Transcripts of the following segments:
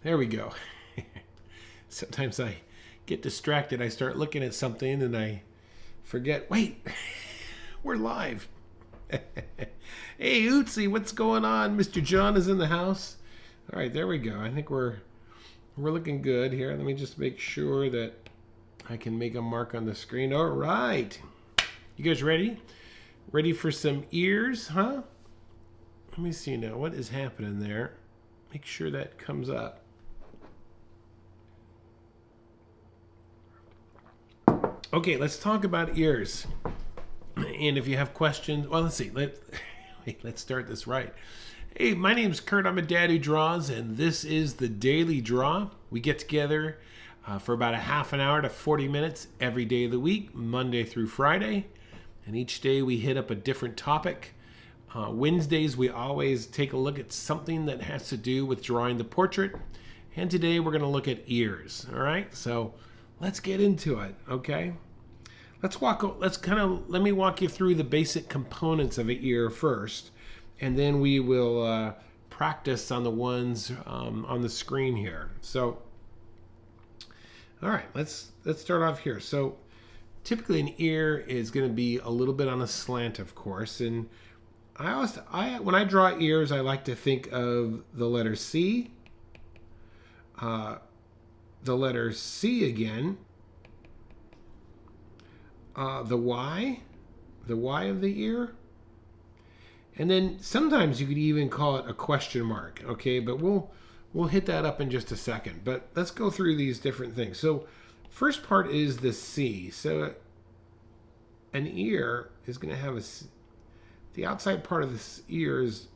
There we go. Sometimes I get distracted. I start looking at something and I forget, wait, we're live. Hey, Ootsie, what's going on? Mr. John is in the house. All right, there we go. I think we're looking good here. Let me just make sure that I can make a mark on the screen. All right. You guys ready? Ready for some ears, huh? Let me see now. What is happening there? Make sure that comes up. Okay, let's talk about ears. And if you have questions, well, let's see. Let's start this right. Hey, my name's Kurt. I'm a dad who draws, and this is the Daily Draw. We get together for about a half an hour to 40 minutes every day of the week, Monday through Friday. And each day we hit up a different topic. Wednesdays, we always take a look at something that has to do with drawing the portrait. And today we're going to look at ears. All right, so let's get into it, okay? Let me walk you through the basic components of an ear first, and then we will practice on the ones on the screen here. So, all right, let's start off here. So, typically an ear is going to be a little bit on a slant, of course, and when I draw ears, I like to think of the letter C, the letter C again, the Y of the ear, and then sometimes you could even call it a question mark. Okay, but we'll hit that up in just a second. But let's go through these different things. So, first part is the C. So, an ear is going to have the outside part of this ear is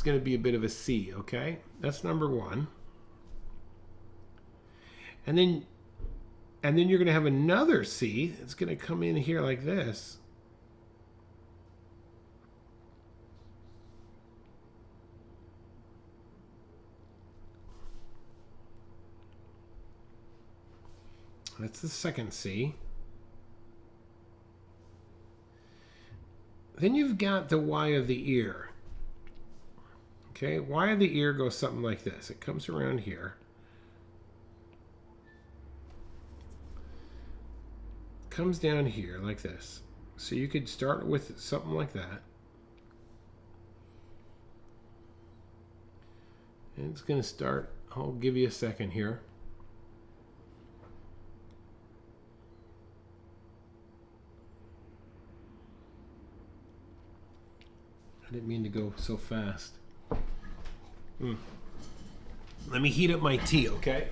going to be a bit of a C. Okay, that's number one. And then you're going to have another C. It's going to come in here like this. That's the second C. Then you've got the Y of the ear. Okay, Y of the ear goes something like this. It comes around here. Comes down here like this. So you could start with something like that. And it's going to start, I'll give you a second here. I didn't mean to go so fast. Let me heat up my tea, okay?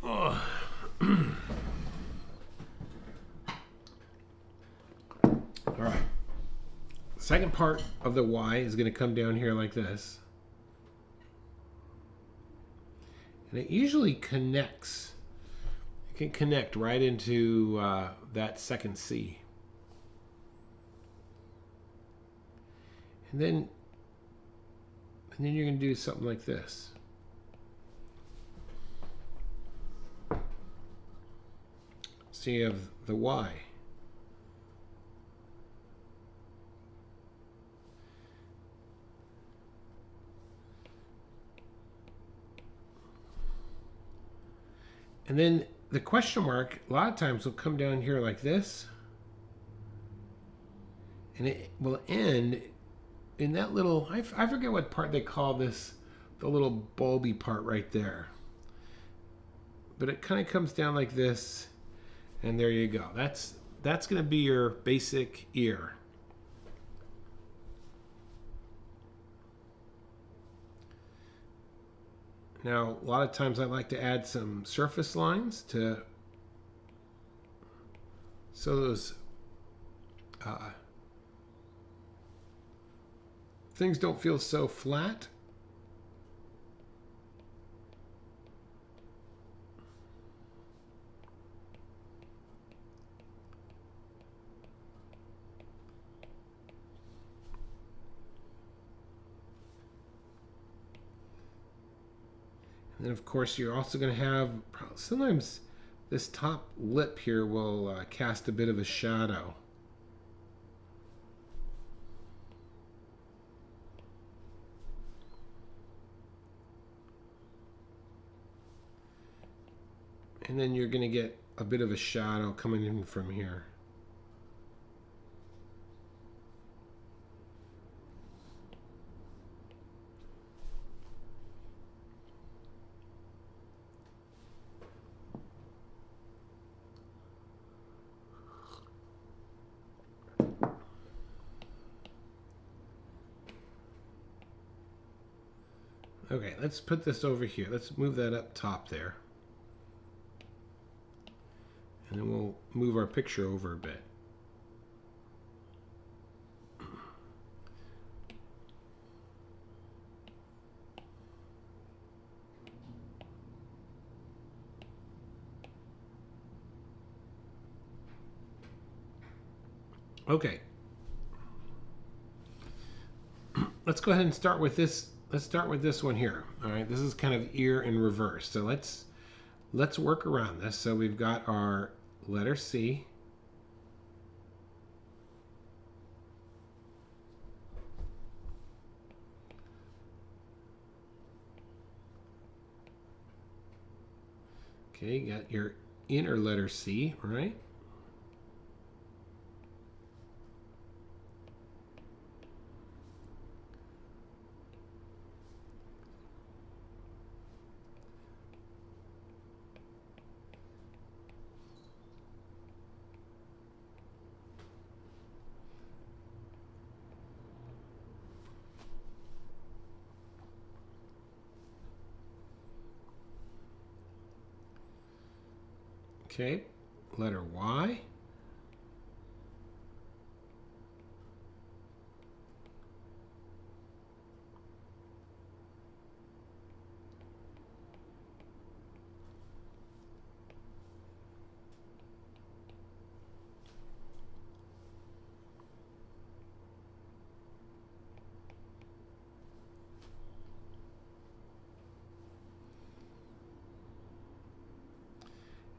All right. Second part of the Y is going to come down here like this. And it usually connects. It can connect right into that second C. And then you're going to do something like this. So you have the Y. And then the question mark, a lot of times, will come down here like this. And it will end in that little, I forget what part they call this, the little bulby part right there. But it kind of comes down like this, and there you go. That's going to be your basic ear. Now, a lot of times I like to add some surface lines so those things don't feel so flat. And then, of course, you're also going to have sometimes this top lip here will cast a bit of a shadow. And then you're going to get a bit of a shadow coming in from here. Okay, let's put this over here. Let's move that up top there. And then we'll move our picture over a bit. Okay. Let's go ahead and start with this. Let's start with this one here. All right, this is kind of ear in reverse. So let's work around this. So we've got our letter C. Okay, you got your inner letter C, right? Okay, letter Y.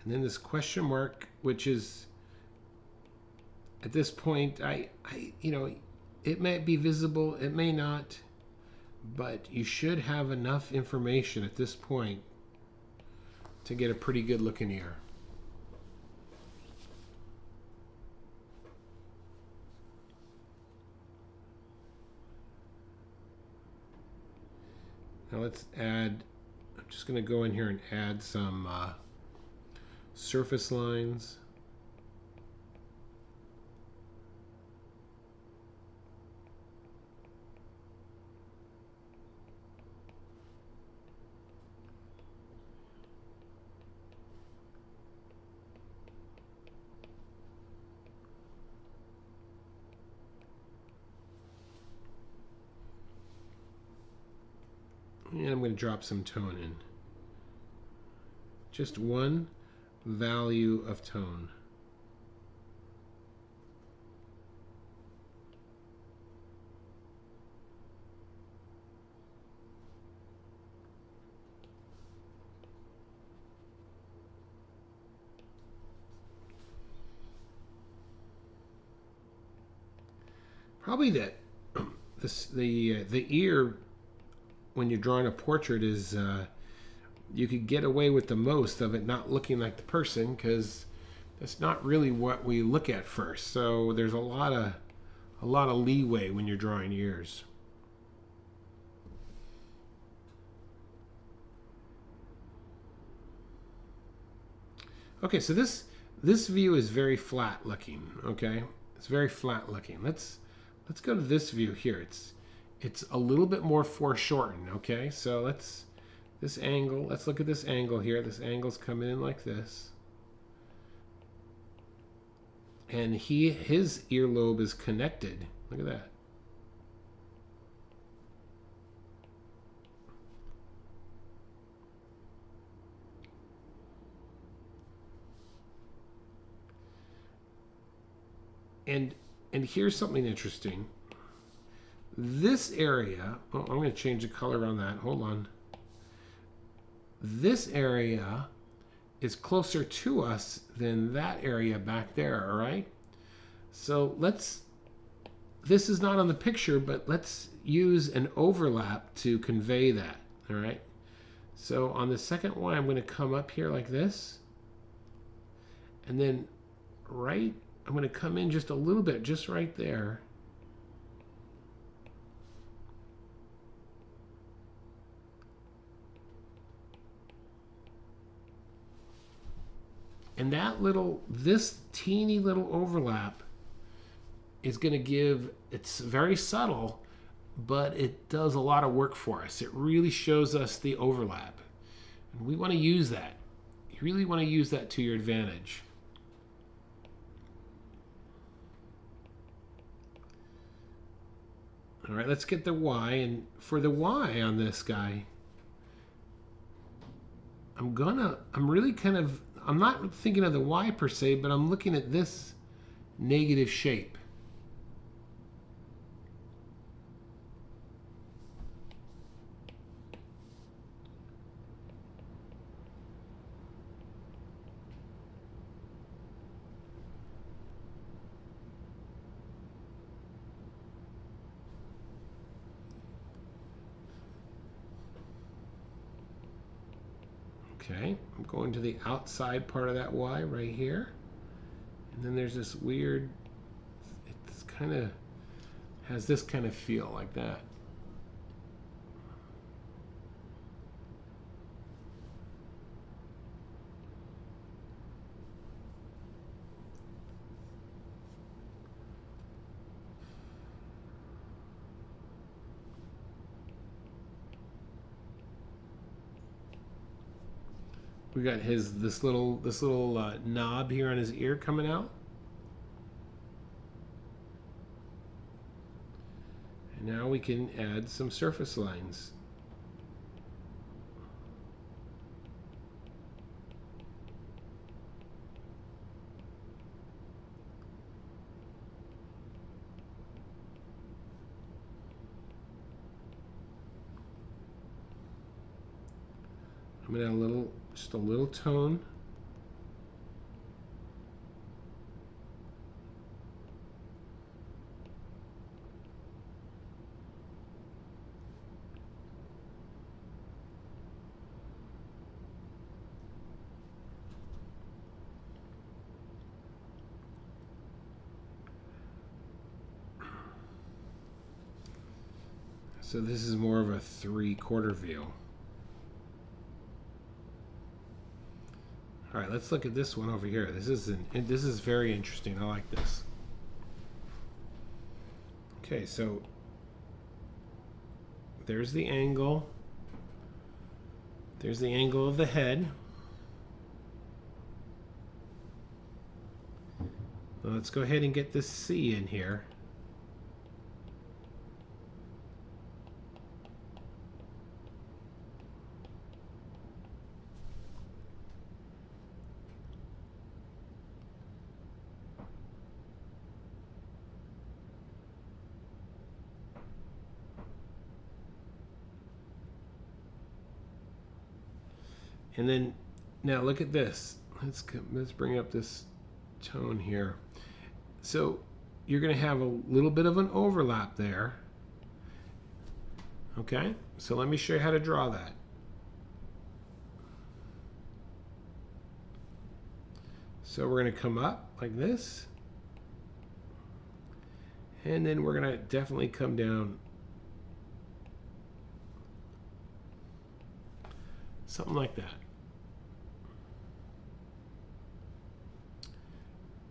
And then this question mark, which is at this point, you know, it may be visible, it may not, but you should have enough information at this point to get a pretty good looking ear. Now let's add, I'm just going to go in here and add some surface lines. And I'm going to drop some tone in. Just one value of tone. Probably that the ear when you're drawing a portrait is you could get away with the most of it not looking like the person, because that's not really what we look at first. So there's a lot of leeway when you're drawing ears. Okay, so this view is very flat looking. Okay, it's very flat looking. Let's go to this view here. It's a little bit more foreshortened. Okay, so let's look at this angle here. This angle's coming in like this. And his earlobe is connected. Look at that. And here's something interesting. This area, oh, I'm going to change the color on that. Hold on. This area is closer to us than that area back there, all right? So this is not on the picture, but let's use an overlap to convey that, all right? So on the second Y, I'm going to come up here like this. And then I'm going to come in just a little bit, just right there. And this teeny little overlap is going to give, it's very subtle, but it does a lot of work for us. It really shows us the overlap. And we want to use that. You really want to use that to your advantage. All right, let's get the Y. And for the Y on this guy, I'm not thinking of the Y per se, but I'm looking at this negative shape. Okay, I'm going to the outside part of that Y right here. And then there's this weird, it's kind of, has this kind of feel like that. We got this little knob here on his ear coming out. And now we can add some surface lines. I'm going to add just a little tone. So this is more of a 3/4 view. All right, let's look at this one over here. This is very interesting. I like this. Okay, so there's the angle. There's the angle of the head. Well, let's go ahead and get this C in here. And then now look at this. Let's bring up this tone here. So you're going to have a little bit of an overlap there. Okay, so let me show you how to draw that. So we're going to come up like this. And then we're going to definitely come down something like that.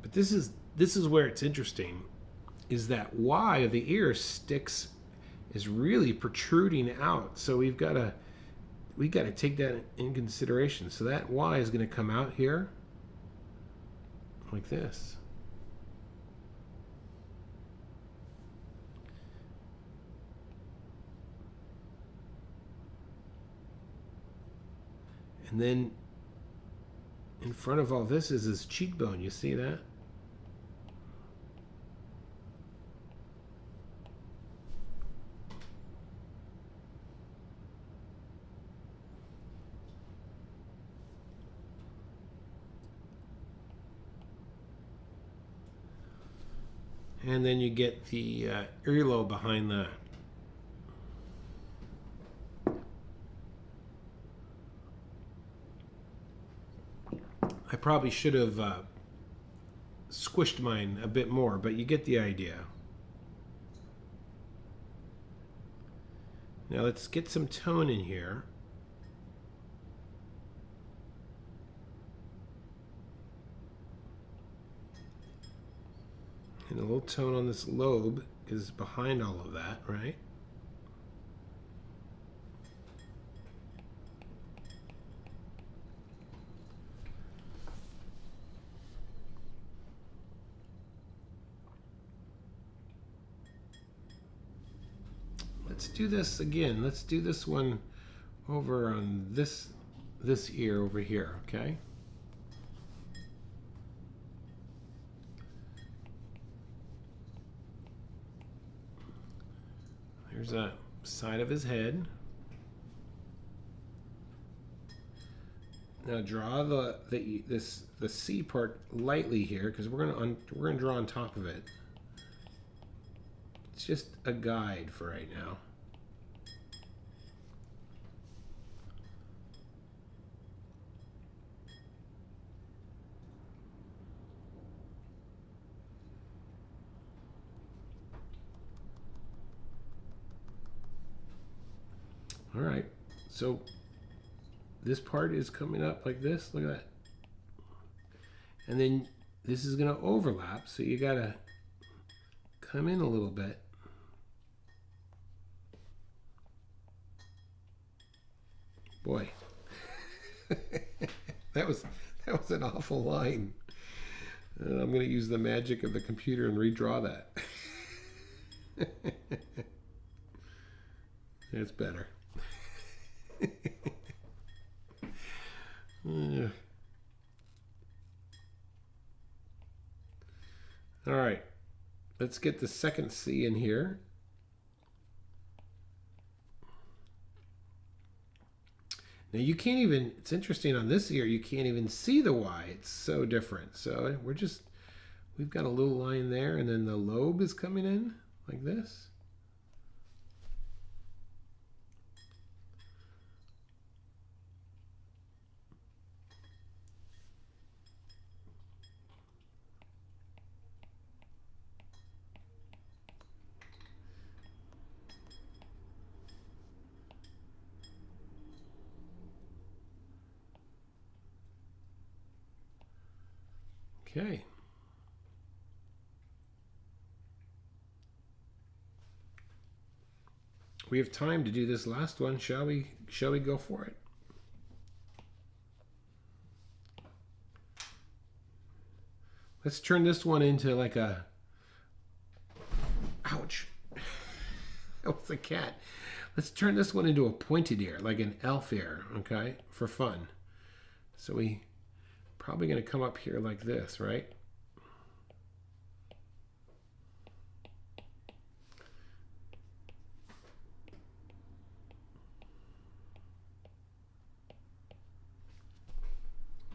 But this is where it's interesting, is that Y of the ear is really protruding out. So we got to take that in consideration. So that Y is going to come out here like this. And then in front of all this is his cheekbone. You see that? And then you get the earlobe behind that. I probably should have squished mine a bit more, but you get the idea. Now let's get some tone in here. And a little tone on this lobe is behind all of that, right? Let's do this again. Let's do this one over on this ear over here, okay? There's a side of his head. Now draw the C part lightly here, because we're gonna draw on top of it. It's just a guide for right now. All right, so this part is coming up like this. Look at that. And then this is going to overlap, so you got to come in a little bit. Boy, that was an awful line. I'm going to use the magic of the computer and redraw that. It's better. All right, let's get the second C in here. Now you can't even, it's interesting on this ear, you can't even see the Y. It's so different. So we've got a little line there, and then the lobe is coming in like this. Okay. We have time to do this last one. Shall we go for it? Let's turn this one into like a, ouch. That was a cat. Let's turn this one into a pointed ear, like an elf ear, okay? For fun. So we probably going to come up here like this, right?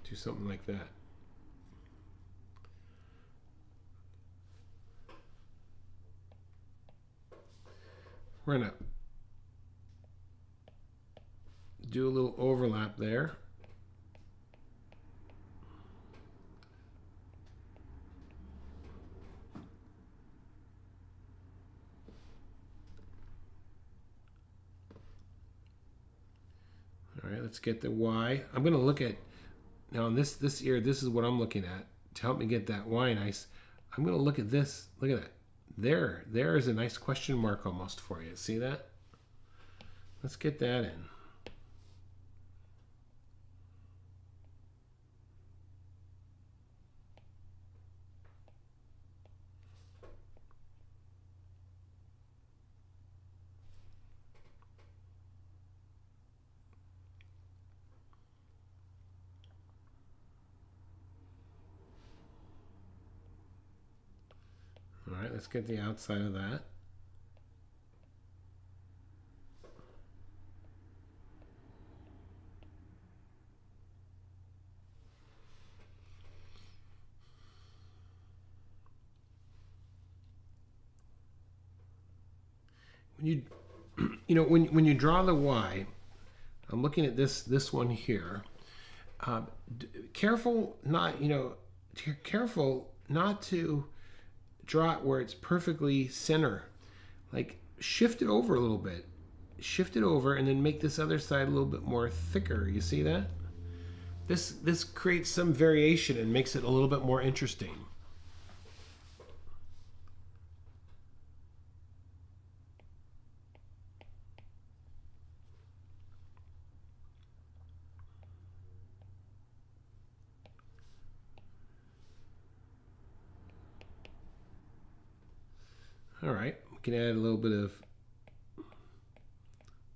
Do something like that. We're going to do a little overlap there. All right, let's get the Y. I'm going to look at, now on this ear, this is what I'm looking at to help me get that Y nice. I'm going to look at this. Look at that. There is a nice question mark almost for you. See that? Let's get that in. All right, let's get the outside of that. when you you know when you draw the Y, I'm looking at this one here. Careful not to draw it where it's perfectly center. Like shift it over a little bit. Shift it over and then make this other side a little bit more thicker. You see that? This creates some variation and makes it a little bit more interesting. All right, we can add a little bit of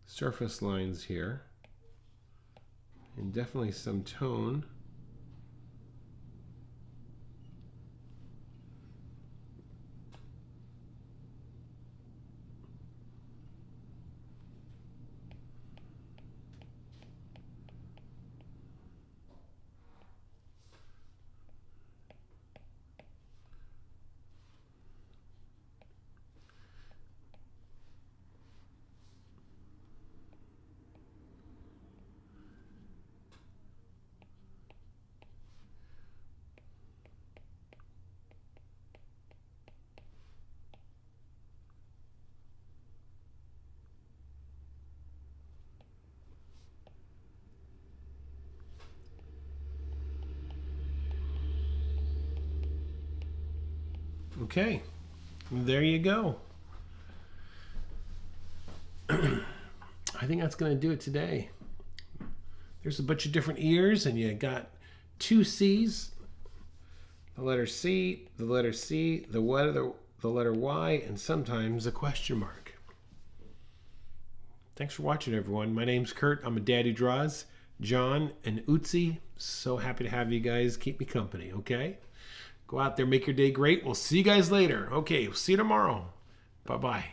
surface lines here and definitely some tone. Okay, there you go. I think that's going to do it today. There's a bunch of different ears, and you got 2 C's, the letter C, the letter C, the letter Y, and sometimes a question mark. Thanks for watching, everyone. My name's Kurt. I'm a dad who draws. John and Utsi, so happy to have you guys. Keep me company, okay? Go out there, make your day great. We'll see you guys later. Okay, we'll see you tomorrow. Bye-bye.